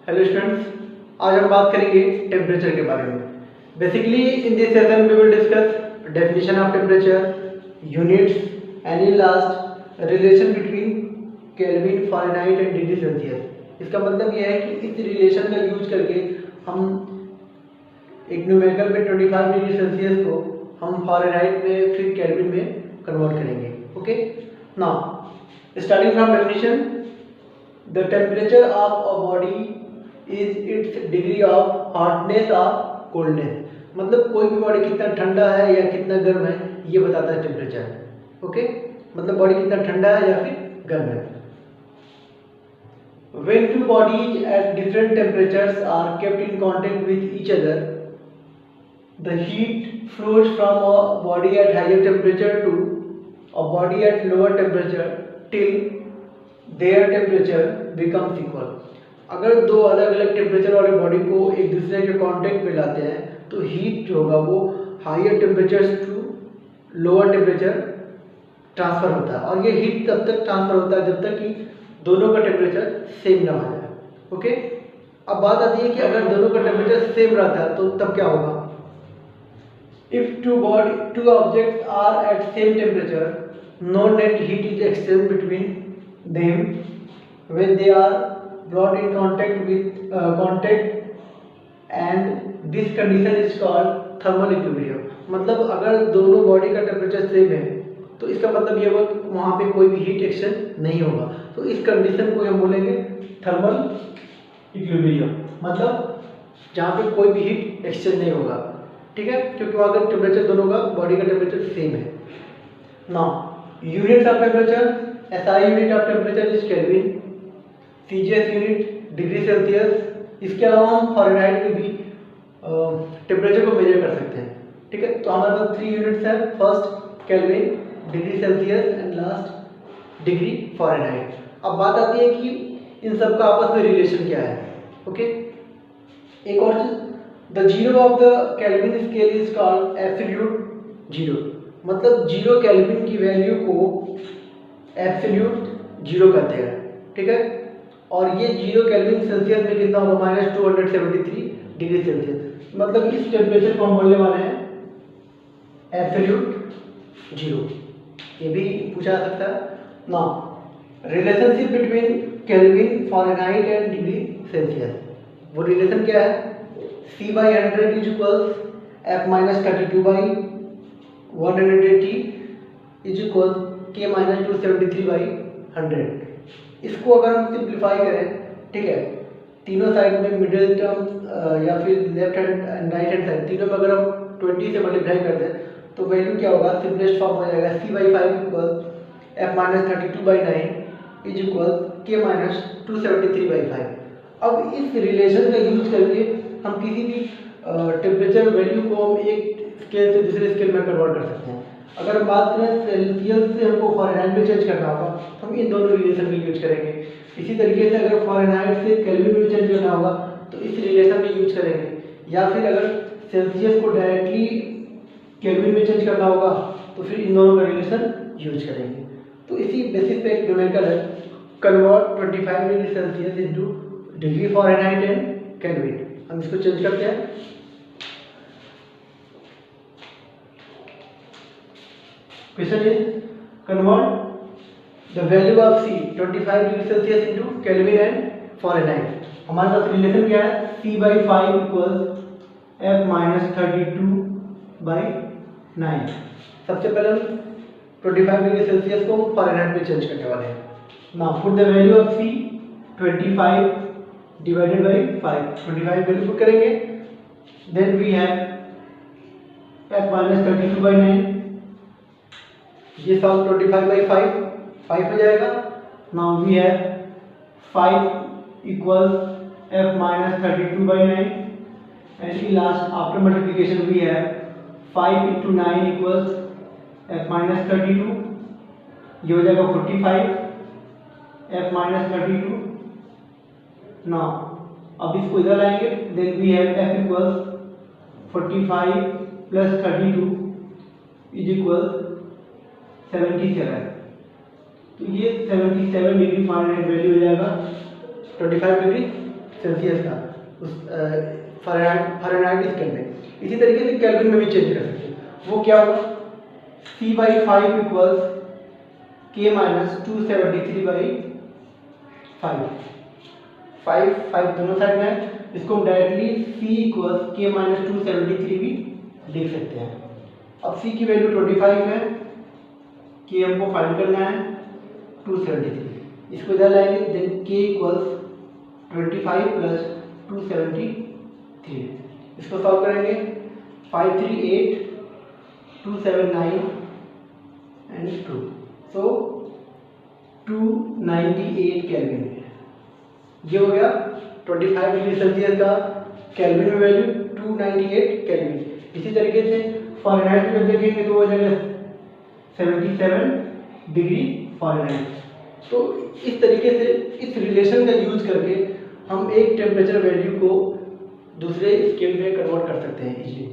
Hello students, आज हम बात करेंगे टेम्परेचर के बारे में। Basically in this session we will discuss definition of temperature, units and in last relation between Kelvin, Fahrenheit and degree Celsius. इसका मतलब यह है कि इस रिलेशन का यूज करके हम एक न्यूमेरिकल में 25 डिग्री सेल्सियस को हम फ़ारेनहाइट में फिर केल्विन में कन्वर्ट करेंगे। Okay, now starting from definition, the temperature of a body is its degree of hotness or coldness। मतलब कोई भी बॉडी कितना ठंडा है या कितना गर्म है ये बताता है टेम्परेचर। ओके, मतलब बॉडी कितना ठंडा है या फिर गर्म है। When two bodies at different temperatures are kept in contact with each other, the heat flows from a body at higher temperature to a body at lower temperature till their temperature becomes equal। अगर दो अलग अलग temperature वाले body को एक दूसरे के contact में लाते हैं तो हीट जो होगा वो higher temperature to lower temperature transfer होता है, और ये हीट तब तक ट्रांसफर होता है जब तक कि दोनों का टेम्परेचर सेम ना हो जाए। ओके, अब बात आती है कि अगर दोनों का टेम्परेचर सेम रहता है तो तब क्या होगा। If two objects are at same temperature, no net heat is exchanged between them when they are brought in contact and this condition is called thermal equilibrium। मतलब अगर दोनों बॉडी का टेम्परेचर सेम है तो इसका मतलब ये होगा कि वहाँ पे कोई भी हीट एक्सचेंज नहीं होगा, तो इस कंडीशन को हम बोलेंगे थर्मल इक्विलिब्रियम, मतलब जहाँ पे कोई भी हीट एक्सचेंज नहीं होगा। ठीक है, क्योंकि वहाँ का टेम्परेचर दोनों का बॉडी का टेम्परेचर सेम है। Now units of temperature, SI unit of temperature is kelvin, CGS unit degree Celsius. इसके अलावा हम फ़ारेनहाइट में भी टेम्परेचर को मेजर कर सकते हैं। ठीक है, तो हमारे पास 3 यूनिट्स हैं, first kelvin, degree Celsius and last degree Fahrenheit. अब बात आती है कि इन सब का आपस में रिलेशन क्या है। ओके, एक और चीज, the zero of the kelvin scale is called absolute zero. मतलब जीरो केल्विन की वैल्यू को एब्सोल्यूट जीरो कहते हैं। ठीक है, और ये जीरो केल्विन सेल्सियस में कितना होगा, -273 डिग्री सेल्सियस। मतलब इस टेम्परेचर को हम बोलने वाले हैं एब्सोल्यूट जीरो। ये भी पूछा जा सकता है ना। Relationship between Kelvin, Fahrenheit and degree Celsius, वो रिलेशन क्या है, C/100 is equals F-32/180 is equal K-273/100। इसको अगर हम सिंप्लीफाई करें, ठीक है, तीनों साइड में मिडिल टर्म या फिर left hand and right hand side तीनों में अगर हम 20 से मल्टीप्लाई कर दें तो वैल्यू क्या होगा, सिंपलेस्ट फॉर्म हो जाएगा C/5 equal F-32/9 is equal K-273/5। अब इस रिलेशन का यूज करके हम किसी भी टेम्परेचर वैल्यू को हम एक स्केल से दूसरे स्केल में कन्वर्ट कर सकते हैं। अगर हम बात करें सेल्सियस से हमको फ़ारेनहाइट में चेंज करना होगा तो हम इन दोनों रिलेशन में यूज करेंगे। इसी तरीके से अगर फ़ारेनहाइट से केल्विन में चेंज करना होगा तो इस रिलेशन में यूज करेंगे, या फिर अगर सेल्सियस को डायरेक्टली केल्विन में चेंज करना होगा तो फिर इन दोनों का रिलेशन यूज करेंगे। तो इसी बेसिस पे एक न्यूमेरिकल है, convert 25 degree Celsius into degree Fahrenheit and kelvin. हम इसको चेंज करते हैं। Question is convert the value of C 25 degree Celsius into kelvin and Fahrenheit. हमारे पास रिलेशन क्या है, C/5 इक्वल्स F-32/9। सबसे पहले हम 25 डिग्री सेल्सियस को फ़ारेनहाइट में चेंज करने वाले हैं। Now put the value of C 25 divided by 5, 25 value put करेंगे, देन वी हैव F-32/9, ये सॉल्व 25/5 5 हो जाएगा। Now we have 5 equals F-32/9 and in last after multiplication we have 5 × 9 equals F-32, ये हो जाएगा 45 F-32। नाउ अब इसको इधर लाएंगे, then we have F equals 45 + 32 is equal 77। तो ये 77 डिग्री फ़ारेनहाइट वैल्यू हो जाएगा 25 डिग्री सेल्सियस का उस फ़ारेनहाइट स्केल में। इसी तरीके से केल्विन में भी चेंज कर सकते हैं। वो क्या होगा, C/5 इक्वल्स K माइनस 273/5। 5 दोनों साइड में है, इसको हम directly C equals K minus 273 भी लिख सकते हैं। अब C की वैल्यू 25 है, K हमको फाइंड करना है 273, इसको इधर लाएंगे, देन K इक्वल्स 25 प्लस 273, इसको सॉल्व करेंगे 538 279 एंड 2, सो 298 केल्विन। ये हो गया 25 डिग्री सेल्सियस का केल्विन में वैल्यू 298 केल्विन। इसी तरीके से फ़ारेनहाइट में देखेंगे तो वो हो जाएगा 77 डिग्री फ़ारेनहाइट। तो इस तरीके से इस रिलेशन का यूज करके हम एक टेम्परेचर वैल्यू को दूसरे स्केल में कन्वर्ट कर सकते हैं इजीली।